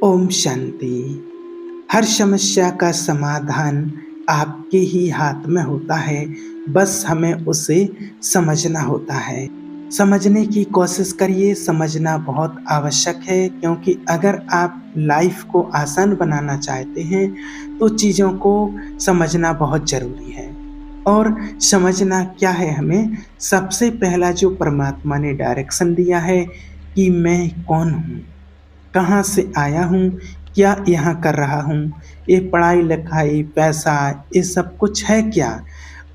ओम शांति। हर समस्या का समाधान आपके ही हाथ में होता है, बस हमें उसे समझना होता है। समझने की कोशिश करिए, समझना बहुत आवश्यक है क्योंकि अगर आप लाइफ को आसान बनाना चाहते हैं तो चीज़ों को समझना बहुत ज़रूरी है। और समझना क्या है, हमें सबसे पहला जो परमात्मा ने डायरेक्शन दिया है कि मैं कौन हूँ, कहाँ से आया हूँ, क्या यहाँ कर रहा हूँ, ये पढ़ाई-लिखाई, पैसा, ये सब कुछ है क्या?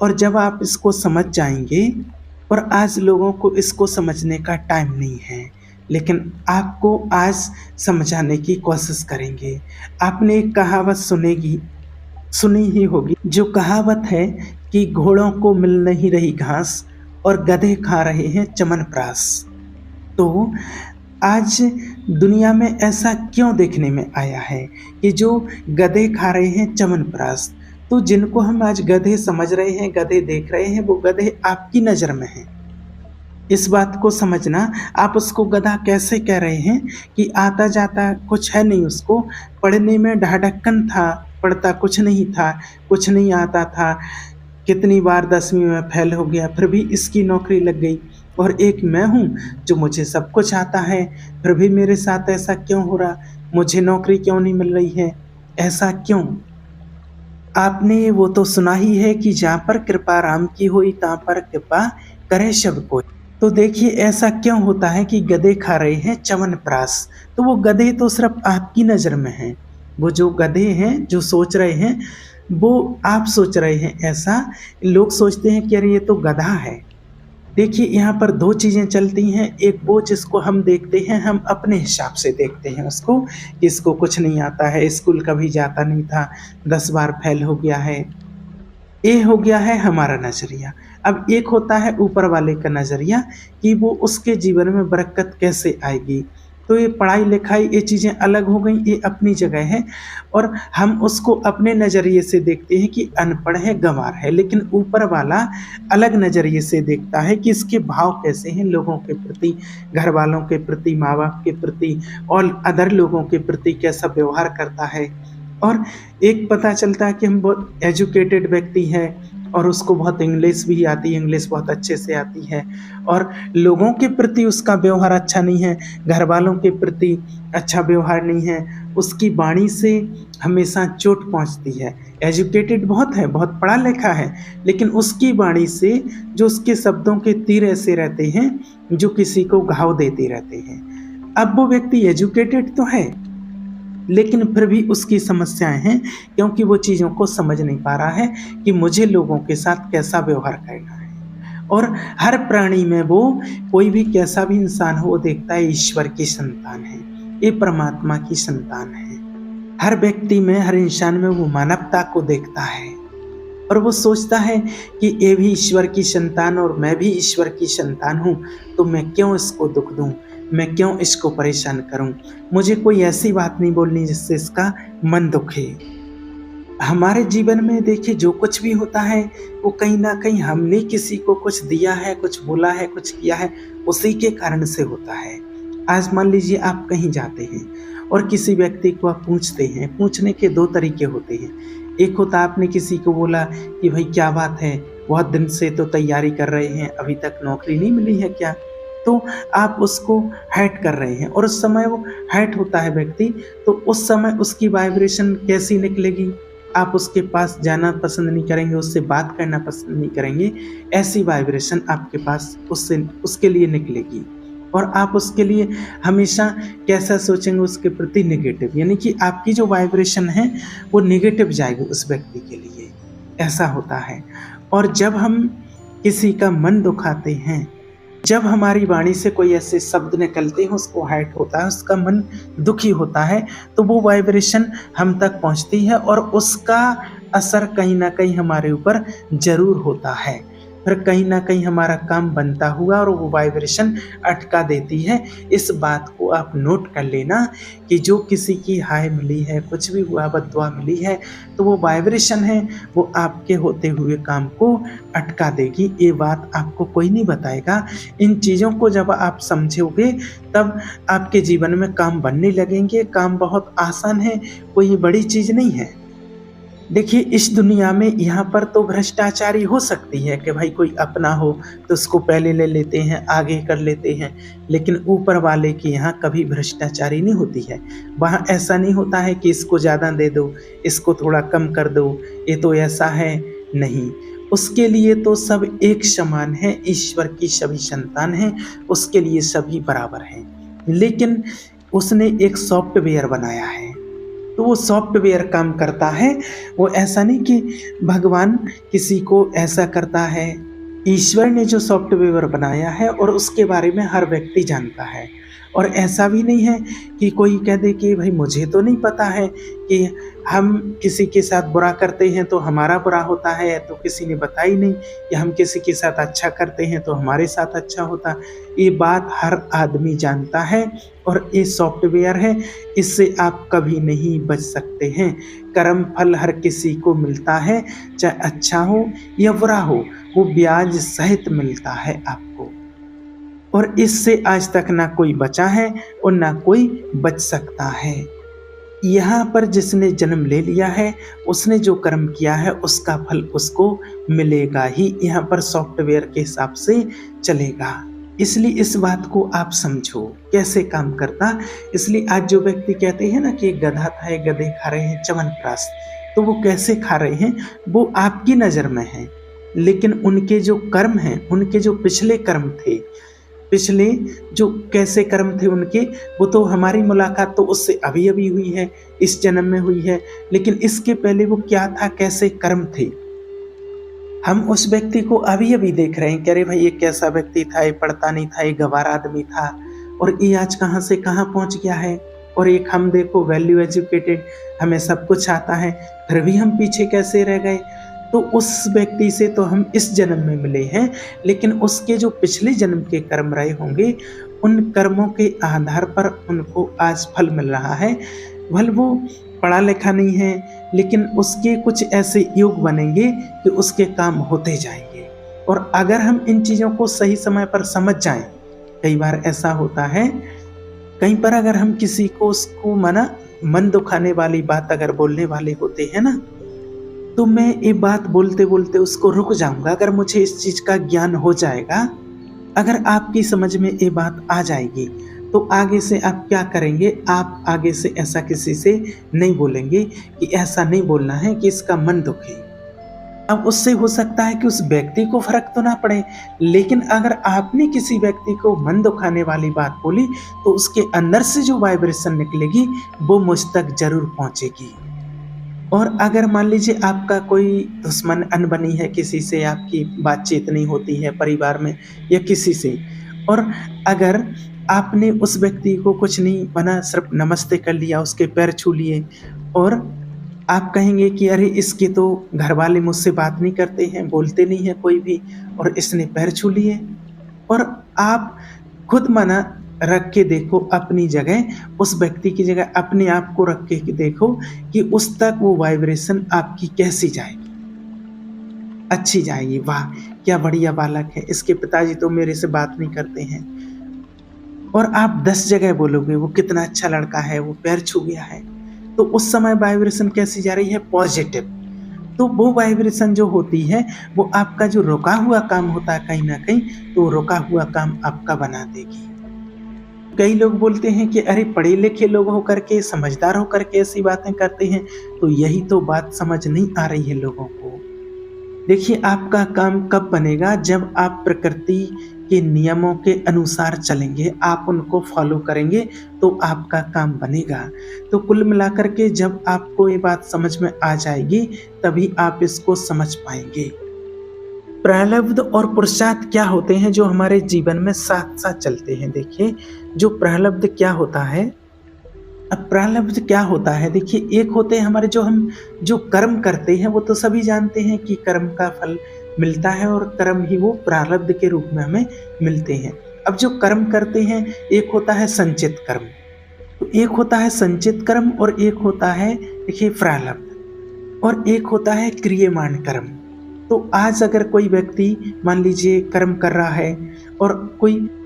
और जब आप इसको समझ जाएँगे, और आज लोगों को इसको समझने का टाइम नहीं है, लेकिन आपको आज समझाने की कोशिश करेंगे। आपने एक कहावत सुनी ही होगी, जो कहावत है कि घोड़ों को मिल नहीं रही घास और गधे खा रहे हैं च्यवनप्राश। तो आज दुनिया में ऐसा क्यों देखने में आया है कि जो गधे खा रहे हैं च्यवनप्राश? तो जिनको हम आज गधे समझ रहे हैं, गधे देख रहे हैं, वो गधे आपकी नज़र में हैं। इस बात को समझना, आप उसको गधा कैसे कह रहे हैं कि आता-जाता कुछ है नहीं उसको, पढ़ने में ढाढक्कन था, पढ़ता कुछ नहीं था, कुछ नहीं आता था, कितनी बार 10वीं में फेल हो गया, फिर भी इसकी नौकरी लग गई। और एक मैं हूँ जो मुझे सब कुछ आता है, फिर भी मेरे साथ ऐसा क्यों हो रहा? मुझे नौकरी क्यों नहीं मिल रही है? ऐसा क्यों? आपने वो तो सुना ही है कि जहाँ पर कृपा राम की हुई तहाँ पर कृपा करे सब कोई। तो देखिए ऐसा क्यों होता है कि गधे खा रहे हैं च्यवनप्राश? तो वो गधे तो सिर्फ आपकी नज़र में हैं। वो जो गधे हैं, जो सोच रहे हैं, वो आप सोच रहे हैं ऐसा। लोग सोचते हैं कि अरे ये तो गधा है। देखिए यहाँ पर 2 चीज़ें चलती हैं, एक वो जिसको हम देखते हैं, हम अपने हिसाब से देखते हैं उसको, कि इसको कुछ नहीं आता है, स्कूल कभी जाता नहीं था, 10 बार फेल हो गया है। ये हो गया है हमारा नज़रिया। अब एक होता है ऊपर वाले का नज़रिया कि वो उसके जीवन में बरकत कैसे आएगी। तो ये पढ़ाई-लिखाई, ये चीज़ें अलग हो गई, ये अपनी जगह है और हम उसको अपने नज़रिए से देखते हैं कि अनपढ़ है, गँवार है। लेकिन ऊपर वाला अलग नज़रिए से देखता है कि इसके भाव कैसे हैं लोगों के प्रति, घरवालों के प्रति, माँ-बाप के प्रति और अदर लोगों के प्रति कैसा व्यवहार करता है। और एक पता चलता है कि हम बहुत एजुकेटेड व्यक्ति हैं और उसको बहुत इंग्लिश भी आती है, इंग्लिश बहुत अच्छे से आती है और लोगों के प्रति उसका व्यवहार अच्छा नहीं है, घरवालों के प्रति अच्छा व्यवहार नहीं है, उसकी वाणी से हमेशा चोट पहुँचती है। एजुकेटेड बहुत है, बहुत पढ़ा लिखा है, लेकिन उसकी वाणी से जो उसके शब्दों के तीर ऐसे रहते हैं, जो किसी को घाव देते रहते हैं। अब वो व्यक्ति एजुकेटेड तो है, लेकिन फिर भी उसकी समस्याएँ हैं क्योंकि वो चीज़ों को समझ नहीं पा रहा है कि मुझे लोगों के साथ कैसा व्यवहार करना है। और हर प्राणी में वो, कोई भी कैसा भी इंसान हो, वो देखता है ईश्वर की संतान है, ये परमात्मा की संतान है। हर व्यक्ति में, हर इंसान में वो मानवता को देखता है और वो सोचता है कि ये भी ईश्वर की संतान और मैं भी ईश्वर की संतान हूँ, तो मैं क्यों इसको दुःख दूँ? मैं क्यों इसको परेशान करूँ? मुझे कोई ऐसी बात नहीं बोलनी जिससे इसका मन दुखे। हमारे जीवन में देखिए जो कुछ भी होता है, वो कहीं न कहीं हमने किसी को कुछ दिया है, कुछ बोला है, कुछ किया है, उसी के कारण से होता है। आज मान लीजिए आप कहीं जाते हैं और किसी व्यक्ति को आप पूछते हैं, पूछने के 2 तरीके होते हैं। एक होता आपने किसी को बोला कि भाई क्या बात है, बहुत दिन से तो तैयारी कर रहे हैं, अभी तक नौकरी नहीं मिली है क्या? तो आप उसको हर्ट कर रहे हैं और उस समय वो हर्ट होता है व्यक्ति, तो उस समय उसकी वाइब्रेशन कैसी निकलेगी? आप उसके पास जाना पसंद नहीं करेंगे, उससे बात करना पसंद नहीं करेंगे, ऐसी वाइब्रेशन आपके पास उसके लिए निकलेगी और आप उसके लिए हमेशा कैसा सोचेंगे, उसके प्रति नेगेटिव, यानी कि आपकी जो वाइब्रेशन है वो नेगेटिव जाएगी उस व्यक्ति के लिए, ऐसा होता है। और जब हम किसी का मन दुखाते हैं, जब हमारी वाणी से कोई ऐसे शब्द निकलते हैं, उसको हर्ट होता है, उसका मन दुखी होता है, तो वो वाइब्रेशन हम तक पहुंचती है और उसका असर कहीं न कहीं हमारे ऊपर ज़रूर होता है। फिर कहीं न कहीं हमारा काम बनता हुआ और वो वाइब्रेशन अटका देती है। इस बात को आप नोट कर लेना कि जो किसी की हाय मिली है, कुछ भी हुआ, बददुआ मिली है, तो वो वाइब्रेशन है, वो आपके होते हुए काम को अटका देगी। ये बात आपको कोई नहीं बताएगा। इन चीज़ों को जब आप समझोगे, तब आपके जीवन में काम बनने लगेंगे। काम बहुत आसान है, कोई बड़ी चीज़ नहीं है। देखिए, इस दुनिया में यहाँ पर तो भ्रष्टाचारी हो सकती है कि भाई कोई अपना हो तो उसको पहले ले लेते हैं, आगे कर लेते हैं, लेकिन ऊपर वाले के यहाँ कभी भ्रष्टाचारी नहीं होती है। वहाँ ऐसा नहीं होता है कि इसको ज़्यादा दे दो, इसको थोड़ा कम कर दो, ये तो ऐसा है, नहीं। उसके लिए तो सब एक समान है, ईश्वर की सभी संतान हैं, उसके लिए सभी बराबर हैं। लेकिन उसने एक सॉफ्टवेयर बनाया है, तो वो सॉफ्टवेयर काम करता है। वो ऐसा नहीं कि भगवान किसी को ऐसा करता है। ईश्वर ने जो सॉफ्टवेयर बनाया है और उसके बारे में हर व्यक्ति जानता है। और ऐसा भी नहीं है कि कोई कह दे कि भाई मुझे तो नहीं पता है कि हम किसी के साथ बुरा करते हैं तो हमारा बुरा होता है, तो किसी ने बताई नहीं, या हम किसी के साथ अच्छा करते हैं तो हमारे साथ अच्छा होता। ये बात हर आदमी जानता है और ये सॉफ्टवेयर है, इससे आप कभी नहीं बच सकते हैं। कर्म फल हर किसी को मिलता है, चाहे अच्छा हो या बुरा हो, वो ब्याज सहित मिलता है आपको। और इससे आज तक ना कोई बचा है और ना कोई बच सकता है। यहाँ पर जिसने जन्म ले लिया है, उसने जो कर्म किया है उसका फल उसको मिलेगा ही। यहाँ पर सॉफ्टवेयर के हिसाब से चलेगा। इसलिए इस बात को आप समझो कैसे काम करता। इसलिए आज जो व्यक्ति कहते हैं ना कि एक गधा था, एक गधे खा रहे हैं च्यवनप्राश, तो वो कैसे खा रहे हैं, वो आपकी नज़र में है, लेकिन उनके जो कर्म हैं, उनके जो पिछले कर्म थे, पिछले जो कैसे कर्म थे उनके, वो तो हमारी मुलाकात तो उससे अभी अभी हुई है, इस जन्म में हुई है, लेकिन इसके पहले वो क्या था, कैसे कर्म थे, हम उस व्यक्ति को अभी अभी देख रहे हैं कि अरे भाई ये कैसा व्यक्ति था, ये पढ़ता नहीं था, ये गँवार आदमी था, और ये आज कहाँ से कहाँ पहुँच गया है। और एक हम देखो वैल्यू एजुकेटेड, हमें सब कुछ आता है, फिर भी हम पीछे कैसे रह गए। तो उस व्यक्ति से तो हम इस जन्म में मिले हैं, लेकिन उसके जो पिछले जन्म के कर्म रहे होंगे, उन कर्मों के आधार पर उनको आज फल मिल रहा है। भले वो पढ़ा लिखा नहीं है, लेकिन उसके कुछ ऐसे योग बनेंगे कि उसके काम होते जाएंगे। और अगर हम इन चीज़ों को सही समय पर समझ जाएं, कई बार ऐसा होता है, कहीं पर अगर हम किसी को उसको मन दुखाने वाली बात अगर बोलने वाले होते हैं ना, तो मैं ये बात बोलते बोलते उसको रुक जाऊंगा। अगर मुझे इस चीज़ का ज्ञान हो जाएगा, अगर आपकी समझ में ये बात आ जाएगी, तो आगे से आप क्या करेंगे, आप आगे से ऐसा किसी से नहीं बोलेंगे कि ऐसा नहीं बोलना है कि इसका मन दुखे। अब उससे हो सकता है कि उस व्यक्ति को फर्क तो ना पड़े, लेकिन अगर आपने किसी व्यक्ति को मन दुखाने वाली बात बोली, तो उसके अंदर से जो वाइब्रेशन निकलेगी वो मुझ तक जरूर पहुंचेगी। और अगर मान लीजिए आपका कोई दुश्मन अनबनी है, किसी से आपकी बातचीत नहीं होती है परिवार में या किसी से, और अगर आपने उस व्यक्ति को कुछ नहीं बना, सिर्फ नमस्ते कर लिया, उसके पैर छू लिए, और आप कहेंगे कि अरे इसके तो घर वाले मुझसे बात नहीं करते हैं, बोलते नहीं हैं कोई भी, और इसने पैर छू लिए। और आप खुद मना रख के देखो अपनी जगह, उस व्यक्ति की जगह अपने आप को रख के देखो कि उस तक वो वाइब्रेशन आपकी कैसी जाएगी, अच्छी जाएगी। वाह क्या बढ़िया बालक है, इसके पिताजी तो मेरे से बात नहीं करते हैं। और आप 10 जगह बोलोगे वो कितना अच्छा लड़का है, वो पैर छू गया है, तो उस समय वाइब्रेशन कैसी जा रही है, पॉजिटिव। तो वो वाइब्रेशन जो होती है, वो आपका जो रुका हुआ काम होता है कहीं ना कहीं, तो रुका हुआ काम आपका बना देगी। कई लोग बोलते हैं कि अरे पढ़े लिखे लोग होकर के, समझदार होकर के ऐसी बातें करते हैं, तो यही तो बात समझ नहीं आ रही है लोगों को। देखिए आपका काम कब बनेगा, जब आप प्रकृति के नियमों के अनुसार चलेंगे, आप उनको फॉलो करेंगे, तो आपका काम बनेगा। तो कुल मिलाकर के जब आपको ये बात समझ में आ जाएगी, तभी आप इसको समझ पाएंगे। प्रलब्ध और पुरुषार्थ क्या होते हैं जो हमारे जीवन में साथ साथ चलते हैं। देखिए जो प्रलब्ध क्या होता है, अब प्रलब्ध क्या होता है, देखिए एक होते हैं हमारे जो हम जो कर्म करते हैं, वो तो सभी जानते हैं कि कर्म का फल मिलता है और कर्म ही वो प्रारब्ध के रूप में हमें मिलते हैं। अब जो कर्म करते हैं, एक होता है संचित कर्म, तो एक होता है संचित कर्म और एक होता है देखिए प्रारब्ध, और एक होता है क्रियमाण कर्म। तो आज अगर कोई व्यक्ति मान लीजिए कर्म कर रहा है और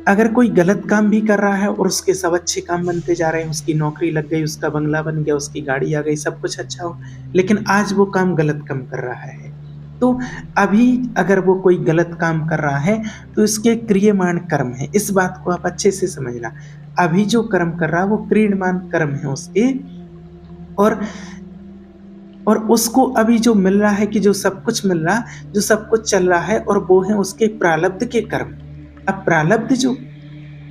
अगर कोई गलत काम भी कर रहा है और उसके सब अच्छे काम बनते जा रहे हैं, उसकी नौकरी लग गई, उसका बंगला बन गया, उसकी गाड़ी आ गई, सब कुछ अच्छा हो, लेकिन आज वो काम गलत काम कर रहा है, तो अभी अगर वो कोई गलत काम कर रहा है तो इसके क्रियमाण कर्म है। इस बात को आप अच्छे से समझना। अभी जो कर्म कर रहा है वो क्रियमाण कर्म है उसके, और उसको अभी जो मिल रहा है कि जो सब कुछ मिल रहा, जो सब कुछ चल रहा है, और वो है उसके प्रारब्ध के कर्म। अब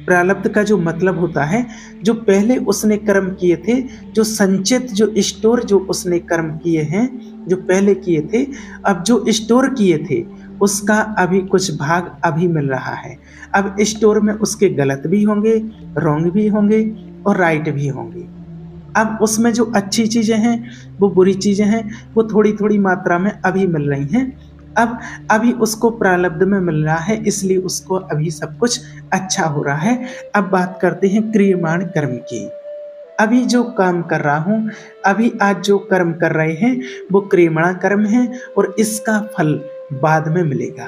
प्रारब्ध का जो मतलब होता है, जो पहले उसने कर्म किए थे, जो संचित जो स्टोर जो उसने कर्म किए हैं, जो पहले किए थे, अब जो स्टोर किए थे उसका अभी कुछ भाग अभी मिल रहा है। अब स्टोर में उसके गलत भी होंगे, रॉन्ग भी होंगे और राइट भी होंगे। अब उसमें जो अच्छी चीज़ें हैं, वो बुरी चीज़ें हैं, वो थोड़ी-थोड़ी मात्रा में अभी मिल रही हैं। अब अभी उसको प्रारब्ध में मिल रहा है, इसलिए उसको अभी सब कुछ अच्छा हो रहा है। अब बात करते हैं क्रियमाण कर्म की। अभी जो काम कर रहा हूँ, अभी आज जो कर्म कर रहे हैं, वो क्रियमाण कर्म है और इसका फल बाद में मिलेगा।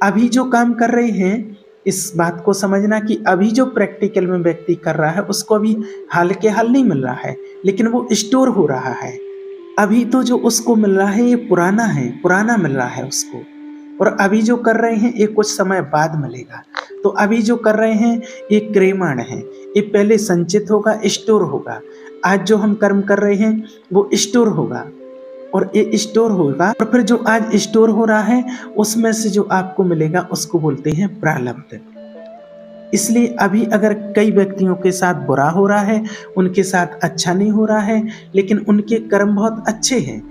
अभी जो काम कर रहे हैं, इस बात को समझना कि अभी जो प्रैक्टिकल में व्यक्ति कर रहा है उसको अभी हाल के हाल नहीं मिल रहा है, लेकिन वो स्टोर हो रहा है। अभी तो जो उसको मिल रहा है ये पुराना है, पुराना मिल रहा है उसको, और अभी जो कर रहे हैं ये कुछ समय बाद मिलेगा। तो अभी जो कर रहे हैं ये क्रियमाण है, ये पहले संचित होगा, स्टोर होगा। आज जो हम कर्म कर रहे हैं वो स्टोर होगा, और ये स्टोर होगा, और फिर जो आज स्टोर हो रहा है उसमें से जो आपको मिलेगा उसको बोलते हैं प्रारब्ध। इसलिए अभी अगर कई व्यक्तियों के साथ बुरा हो रहा है, उनके साथ अच्छा नहीं हो रहा है, लेकिन उनके कर्म बहुत अच्छे हैं।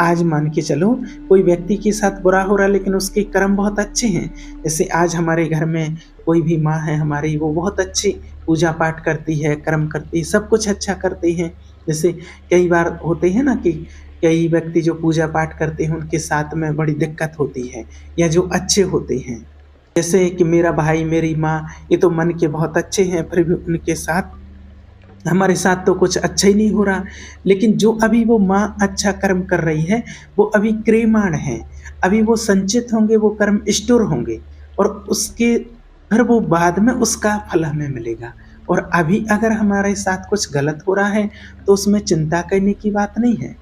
आज मान के चलो कोई व्यक्ति के साथ बुरा हो रहा है लेकिन उसके कर्म बहुत अच्छे हैं। जैसे आज हमारे घर में कोई भी माँ है हमारी, वो बहुत अच्छी पूजा पाठ करती है, कर्म करती है, सब कुछ अच्छा करती हैं। जैसे कई बार होते हैं ना कि कई व्यक्ति जो पूजा पाठ करते हैं उनके साथ में बड़ी दिक्कत होती है, या जो अच्छे होते हैं, जैसे कि मेरा भाई, मेरी माँ, ये तो मन के बहुत अच्छे हैं, फिर भी उनके साथ हमारे साथ तो कुछ अच्छा ही नहीं हो रहा। लेकिन जो अभी वो माँ अच्छा कर्म कर रही है, वो अभी क्रियमाण है, अभी वो संचित होंगे, वो कर्म स्टोर होंगे, और उसके फिर वो बाद में उसका फल हमें मिलेगा। और अभी अगर हमारे साथ कुछ गलत हो रहा है तो उसमें चिंता करने की बात नहीं है।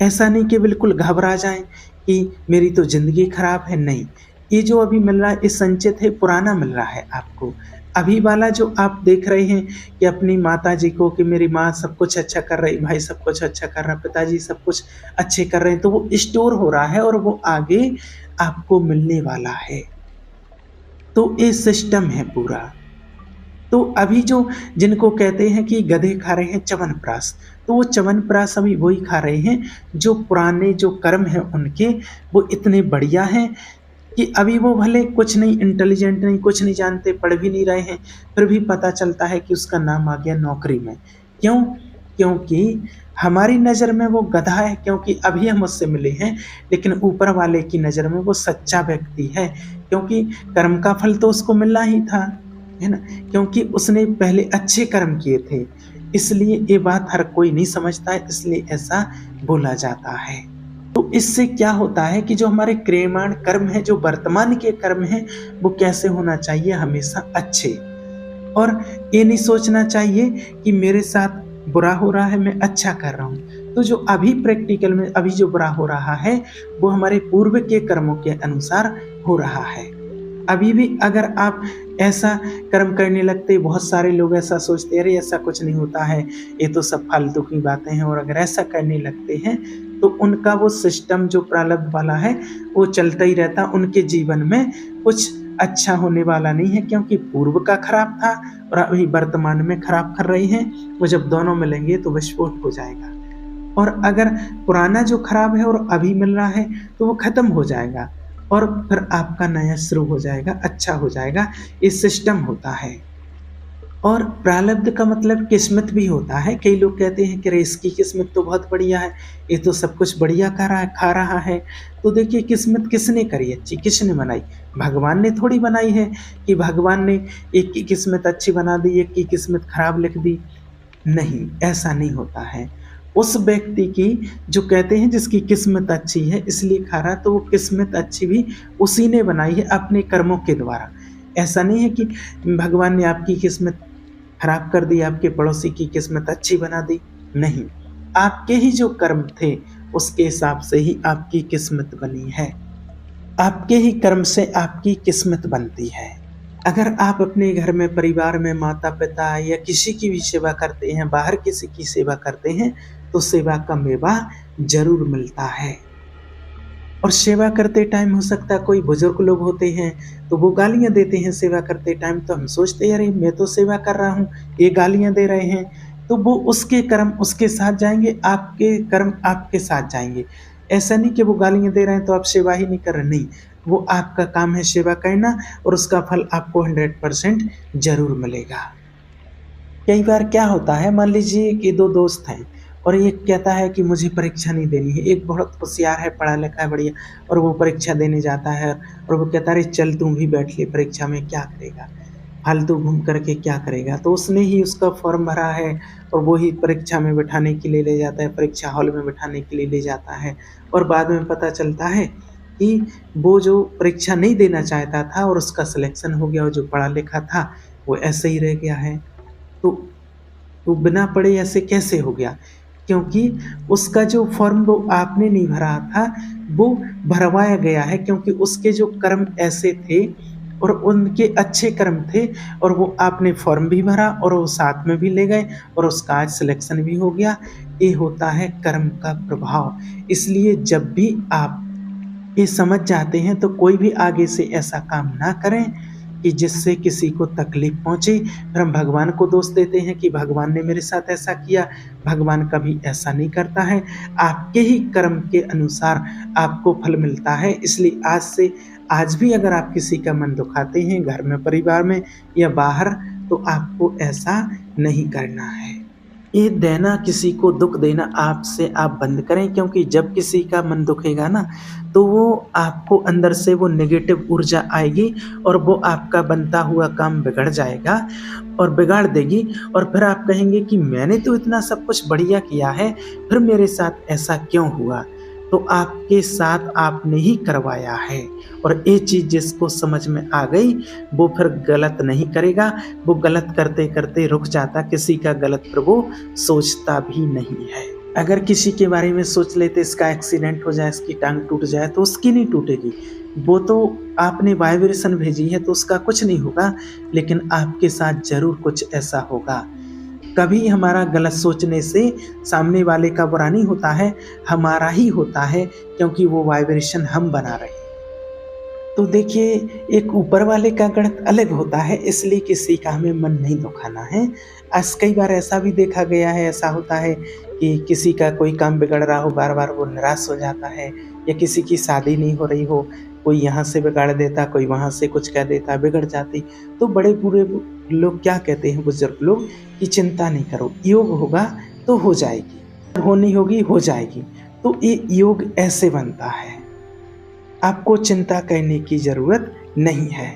ऐसा नहीं कि बिल्कुल घबरा जाएं कि मेरी तो ज़िंदगी खराब है, नहीं। ये जो अभी मिल रहा है ये संचित है, पुराना मिल रहा है आपको। अभी वाला जो आप देख रहे हैं कि अपनी माताजी को कि मेरी माँ सब कुछ अच्छा कर रही, भाई सब कुछ अच्छा कर रहा, पिताजी सब कुछ अच्छे कर रहे हैं, तो वो स्टोर हो रहा है और वो आगे आपको मिलने वाला है। तो ये सिस्टम है पूरा। तो अभी जो जिनको कहते हैं कि गधे खा रहे हैं च्यवनप्राश, तो वो च्यवनप्राश अभी वही खा रहे हैं जो पुराने जो कर्म हैं उनके, वो इतने बढ़िया हैं कि अभी वो भले कुछ नहीं, इंटेलिजेंट नहीं, कुछ नहीं जानते, पढ़ भी नहीं रहे हैं, फिर भी पता चलता है कि उसका नाम आ गया नौकरी में। क्यों? क्योंकि हमारी नज़र में वो गधा है, क्योंकि अभी हम उससे मिले हैं, लेकिन ऊपर वाले की नज़र में वो सच्चा व्यक्ति है, क्योंकि कर्म का फल तो उसको मिलना ही था, है ना? क्योंकि उसने पहले अच्छे कर्म किए थे। इसलिए ये बात हर कोई नहीं समझता है, इसलिए ऐसा बोला जाता है। तो इससे क्या होता है कि जो हमारे क्रियमाण कर्म है, जो वर्तमान के कर्म हैं, वो कैसे होना चाहिए? हमेशा अच्छे। और ये नहीं सोचना चाहिए कि मेरे साथ बुरा हो रहा है, मैं अच्छा कर रहा हूँ। तो जो अभी प्रैक्टिकल में अभी जो बुरा हो रहा है, वो हमारे पूर्व के कर्मों के अनुसार हो रहा है। अभी भी अगर आप ऐसा कर्म करने लगते, बहुत सारे लोग ऐसा सोचते, अरे ऐसा कुछ नहीं होता है, ये तो सब फालतू की बातें हैं, और अगर ऐसा करने लगते हैं तो उनका वो सिस्टम जो प्रारब्ध वाला है वो चलता ही रहता, उनके जीवन में कुछ अच्छा होने वाला नहीं है, क्योंकि पूर्व का खराब था और अभी वर्तमान में खराब कर रहे हैं। वो जब दोनों मिलेंगे तो विस्फोट हो जाएगा। और अगर पुराना जो खराब है और अभी मिल रहा है तो वो खत्म हो जाएगा, और फिर आपका नया शुरू हो जाएगा, अच्छा हो जाएगा। ये सिस्टम होता है। और प्रारब्ध का मतलब किस्मत भी होता है। कई लोग कहते हैं कि अरे इसकी किस्मत तो बहुत बढ़िया है, ये तो सब कुछ बढ़िया खा रहा है। तो देखिए किस्मत किसने करी अच्छी, किसने बनाई? भगवान ने थोड़ी बनाई है कि भगवान ने एक की किस्मत अच्छी बना दी, एक की किस्मत खराब लिख दी। नहीं, ऐसा नहीं होता है। उस व्यक्ति की जो कहते हैं जिसकी किस्मत अच्छी है इसलिए खा रहा, तो वो किस्मत अच्छी भी उसी ने बनाई है अपने कर्मों के द्वारा। ऐसा नहीं है कि भगवान ने आपकी किस्मत खराब कर दी, आपके पड़ोसी की किस्मत अच्छी बना दी। नहीं, आपके ही जो कर्म थे उसके हिसाब से ही आपकी किस्मत बनी है। आपके ही कर्म से आपकी किस्मत बनती है। अगर आप अपने घर में, परिवार में माता-पिता या किसी की भी सेवा करते हैं, बाहर किसी की सेवा करते हैं, तो सेवा का मेवा ज़रूर मिलता है। और सेवा करते टाइम हो सकता है कोई बुजुर्ग लोग होते हैं, तो वो गालियाँ देते हैं सेवा करते टाइम, तो हम सोचते हैं अरे मैं तो सेवा कर रहा हूँ, ये गालियाँ दे रहे हैं। तो वो उसके कर्म उसके साथ जाएँगे, आपके कर्म आपके साथ जाएँगे। ऐसा नहीं कि वो गालियाँ दे रहे हैं तो आप सेवा ही नहीं कर रहे, नहीं। वो आपका काम है सेवा करना और उसका फल आपको 100% ज़रूर मिलेगा। कई बार क्या होता है, मान लीजिए कि 2 दोस्त हैं और एक कहता है कि मुझे परीक्षा नहीं देनी है। एक बहुत होशियार है, पढ़ा लिखा है बढ़िया, और वो परीक्षा देने जाता है और वो कहता है अरे चल तुम भी बैठ ले परीक्षा में, क्या करेगा? फालतू घूम कर के क्या करेगा? तो उसने ही उसका फॉर्म भरा है और वो ही परीक्षा में बिठाने के लिए ले जाता है, परीक्षा हॉल में बिठाने के लिए ले जाता है और बाद में पता चलता है कि वो जो परीक्षा नहीं देना चाहता था और उसका सिलेक्शन हो गया और जो पढ़ा लिखा था, वो ऐसे ही रह गया है। तो वो बिना पढ़े ऐसे कैसे हो गया? क्योंकि उसका जो फ़ॉर्म वो आपने नहीं भरा था, वो भरवाया गया है, क्योंकि उसके जो कर्म ऐसे थे और उनके अच्छे कर्म थे और वो आपने फ़ॉर्म भी भरा और वो साथ में भी ले गए और उसका आज सिलेक्शन भी हो गया। ये होता है कर्म का प्रभाव। इसलिए जब भी आप ये समझ जाते हैं तो कोई भी आगे से ऐसा काम ना करें कि जिससे किसी को तकलीफ पहुँचे। फिर हम भगवान को दोष देते हैं कि भगवान ने मेरे साथ ऐसा किया। भगवान कभी ऐसा नहीं करता है। आपके ही कर्म के अनुसार आपको फल मिलता है। इसलिए आज भी अगर आप किसी का मन दुखाते हैं घर में, परिवार में या बाहर, तो आपको ऐसा नहीं करना है। ये देना, किसी को दुःख देना आपसे आप बंद करें, क्योंकि जब किसी का मन दुखेगा ना, तो वो आपको अंदर से वो नेगेटिव ऊर्जा आएगी और वो आपका बनता हुआ काम बिगड़ जाएगा और बिगाड़ देगी और फिर आप कहेंगे कि मैंने तो इतना सब कुछ बढ़िया किया है, फिर मेरे साथ ऐसा क्यों हुआ? तो आपके साथ आपने ही करवाया है। और ये चीज़ जिसको समझ में आ गई, वो फिर गलत नहीं करेगा, वो गलत करते-करते रुक जाता, किसी का गलत पर वो सोचता भी नहीं है। अगर किसी के बारे में सोच लेते इसका एक्सीडेंट हो जाए, इसकी टाँग टूट जाए, तो उसकी नहीं टूटेगी। वो तो आपने वाइब्रेशन भेजी है तो उसका कुछ नहीं होगा, लेकिन आपके साथ ज़रूर कुछ ऐसा होगा। कभी हमारा गलत सोचने से सामने वाले का बुरा नहीं होता है, हमारा ही होता है, क्योंकि वो वाइब्रेशन हम बना रहे हैं। तो देखिए, एक ऊपर वाले का गणित अलग होता है, इसलिए किसी का हमें मन नहीं दुखाना है। कई बार ऐसा भी देखा गया है, ऐसा होता है कि किसी का कोई काम बिगड़ रहा हो, बार-बार वो निराश हो जाता है, या किसी की शादी नहीं हो रही हो, कोई यहाँ से बिगाड़ देता, कोई वहाँ से कुछ कह देता, बिगड़ जाती। तो बड़े बूढ़े लोग क्या कहते हैं, बुजुर्ग लोग, कि चिंता नहीं करो, योग होगा तो हो जाएगी, होनी होगी हो जाएगी। तो ये योग ऐसे बनता है, आपको चिंता करने की ज़रूरत नहीं है।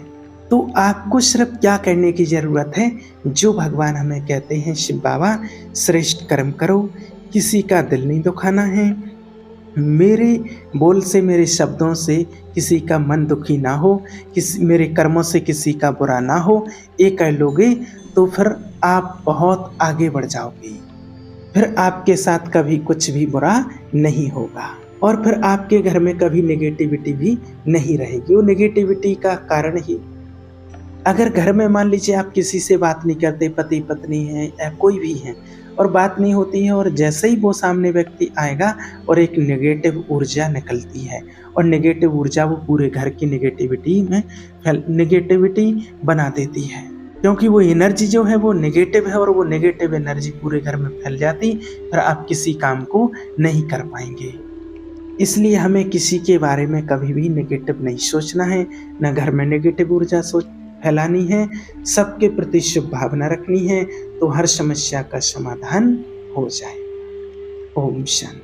तो आपको सिर्फ क्या करने की ज़रूरत है, जो भगवान हमें कहते हैं, शिव बाबा, श्रेष्ठ कर्म करो, किसी का दिल नहीं दुखाना है, मेरे बोल से, मेरे शब्दों से किसी का मन दुखी ना हो, मेरे कर्मों से किसी का बुरा ना हो। ये कर लोगे तो फिर आप बहुत आगे बढ़ जाओगे, फिर आपके साथ कभी कुछ भी बुरा नहीं होगा और फिर आपके घर में कभी नेगेटिविटी भी नहीं रहेगी। वो नेगेटिविटी का कारण ही, अगर घर में मान लीजिए आप किसी से बात नहीं करते, पति पत्नी हैं या कोई भी हैं, और बात नहीं होती है, और जैसे ही वो सामने व्यक्ति आएगा और एक नेगेटिव ऊर्जा निकलती है और नेगेटिव ऊर्जा वो पूरे घर की नेगेटिविटी बना देती है, क्योंकि वो एनर्जी जो है वो नेगेटिव है और वो नेगेटिव एनर्जी पूरे घर में फैल जाती, फिर आप किसी काम को नहीं कर पाएंगे। इसलिए हमें किसी के बारे में कभी भी नेगेटिव नहीं सोचना है, न घर में नेगेटिव ऊर्जा फैलानी है, सबके प्रति शुभ भावना रखनी है, तो हर समस्या का समाधान हो जाए। ओम शांति।